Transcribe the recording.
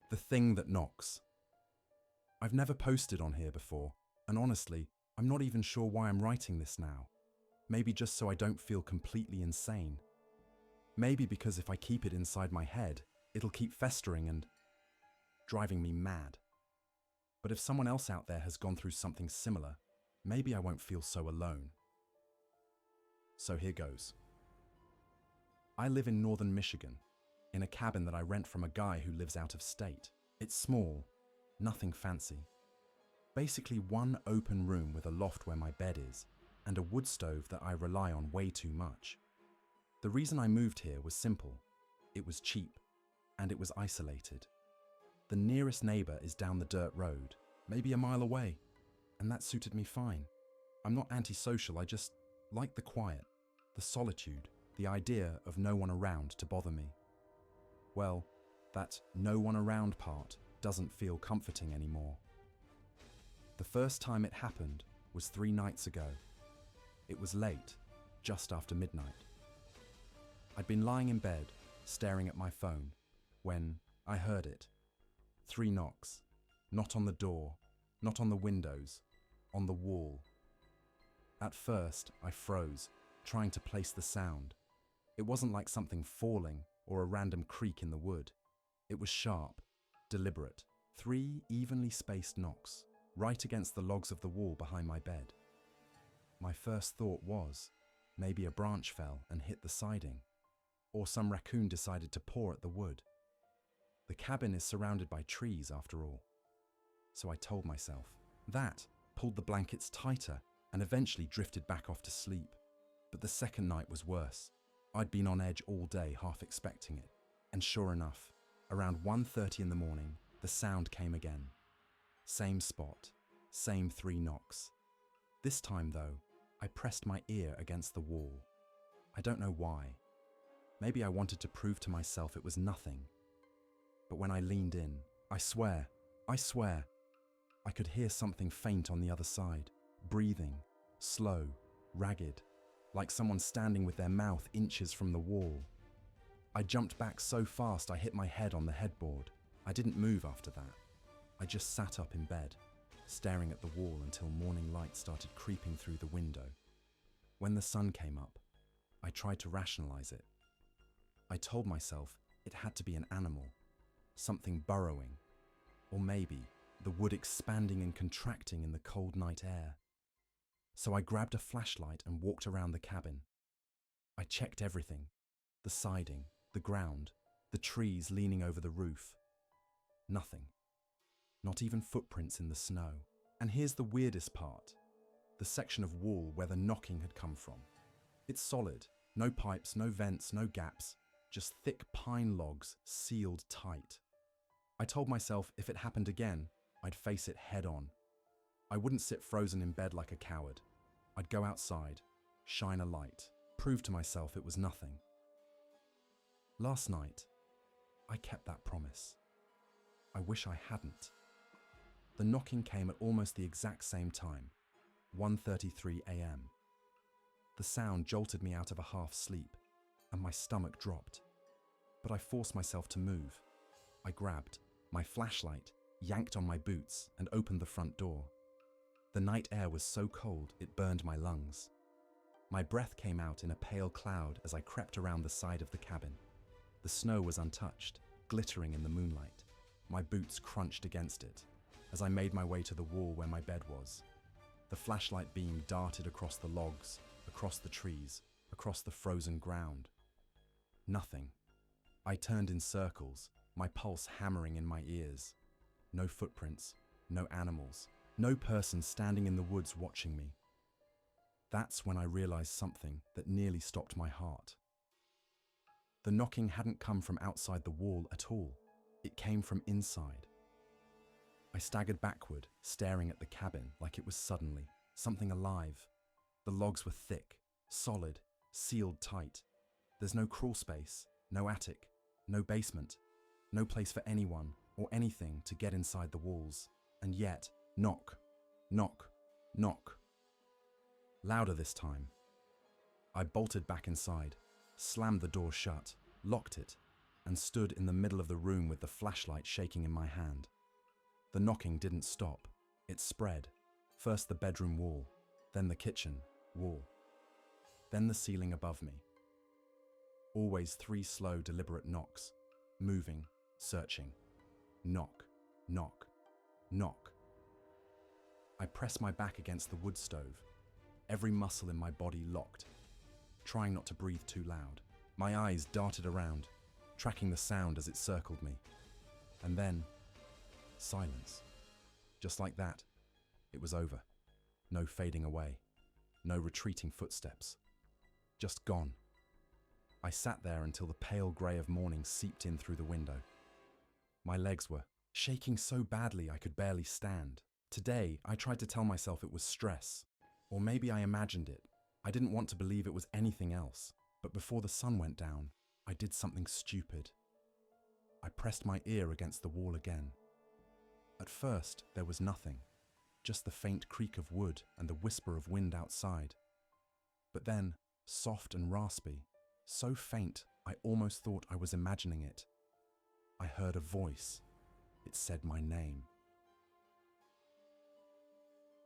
The thing that knocks. I've never posted on here before, and honestly, I'm not even sure why I'm writing this now. Maybe just so I don't feel completely insane. Maybe because if I keep it inside my head, it'll keep festering and driving me mad. But if someone else out there has gone through something similar, maybe I won't feel so alone. So here goes. I live in northern Michigan, in a cabin that I rent from a guy who lives out of state. It's small, nothing fancy. Basically one open room with a loft where my bed is, and a wood stove that I rely on way too much. The reason I moved here was simple. It was cheap, and it was isolated. The nearest neighbor is down the dirt road, maybe a mile away, and that suited me fine. I'm not antisocial, I just like the quiet, the solitude, the idea of no one around to bother me. Well, that no one around part doesn't feel comforting anymore. The first time it happened was 3 nights ago. It was late, just after midnight. I'd been lying in bed, staring at my phone, when I heard it. 3 knocks, not on the door, not on the windows, on the wall. At first, I froze, trying to place the sound. It wasn't like something falling or a random creak in the wood. It was sharp, deliberate. 3 evenly spaced knocks, right against the logs of the wall behind my bed. My first thought was, maybe a branch fell and hit the siding, or some raccoon decided to paw at the wood. The cabin is surrounded by trees after all. So I told myself. That pulled the blankets tighter and eventually drifted back off to sleep. But the second night was worse. I'd been on edge all day, half expecting it. And sure enough, around 1:30 in the morning, the sound came again. Same spot, same 3 knocks. This time though, I pressed my ear against the wall. I don't know why. Maybe I wanted to prove to myself it was nothing. But when I leaned in, I swear, I could hear something faint on the other side, breathing, slow, ragged, like someone standing with their mouth inches from the wall. I jumped back so fast I hit my head on the headboard. I didn't move after that. I just sat up in bed, staring at the wall until morning light started creeping through the window. When the sun came up, I tried to rationalize it. I told myself it had to be an animal, something burrowing, or maybe the wood expanding and contracting in the cold night air. So I grabbed a flashlight and walked around the cabin. I checked everything, the siding, the ground, the trees leaning over the roof. Nothing. Not even footprints in the snow. And here's the weirdest part. The section of wall where the knocking had come from. It's solid. No pipes, no vents, no gaps. Just thick pine logs sealed tight. I told myself if it happened again, I'd face it head on. I wouldn't sit frozen in bed like a coward. I'd go outside, shine a light, prove to myself it was nothing. Last night, I kept that promise. I wish I hadn't. The knocking came at almost the exact same time, 1:33 a.m. The sound jolted me out of a half sleep, and my stomach dropped. But I forced myself to move. I grabbed my flashlight, yanked on my boots, and opened the front door. The night air was so cold it burned my lungs. My breath came out in a pale cloud as I crept around the side of the cabin. The snow was untouched, glittering in the moonlight. My boots crunched against it as I made my way to the wall where my bed was. The flashlight beam darted across the logs, across the trees, across the frozen ground. Nothing. I turned in circles, my pulse hammering in my ears. No footprints, no animals, no person standing in the woods watching me. That's when I realized something that nearly stopped my heart. The knocking hadn't come from outside the wall at all. It came from inside. I staggered backward, staring at the cabin like it was suddenly something alive. The logs were thick, solid, sealed tight. There's no crawl space, no attic, no basement, no place for anyone or anything to get inside the walls. And yet, knock, knock, knock. Louder this time. I bolted back inside, slammed the door shut, locked it, and stood in the middle of the room with the flashlight shaking in my hand. The knocking didn't stop. It spread. First the bedroom wall, then the kitchen wall, then the ceiling above me. Always 3 slow, deliberate knocks, moving, searching. Knock, knock, knock. I pressed my back against the wood stove, every muscle in my body locked, trying not to breathe too loud. My eyes darted around, tracking the sound as it circled me. And then, silence. Just like that, it was over. No fading away, no retreating footsteps. Just gone. I sat there until the pale grey of morning seeped in through the window. My legs were shaking so badly I could barely stand. Today, I tried to tell myself it was stress. Or maybe I imagined it. I didn't want to believe it was anything else. But before the sun went down, I did something stupid. I pressed my ear against the wall again. At first, there was nothing. Just the faint creak of wood and the whisper of wind outside. But then, soft and raspy, so faint I almost thought I was imagining it. I heard a voice. It said my name.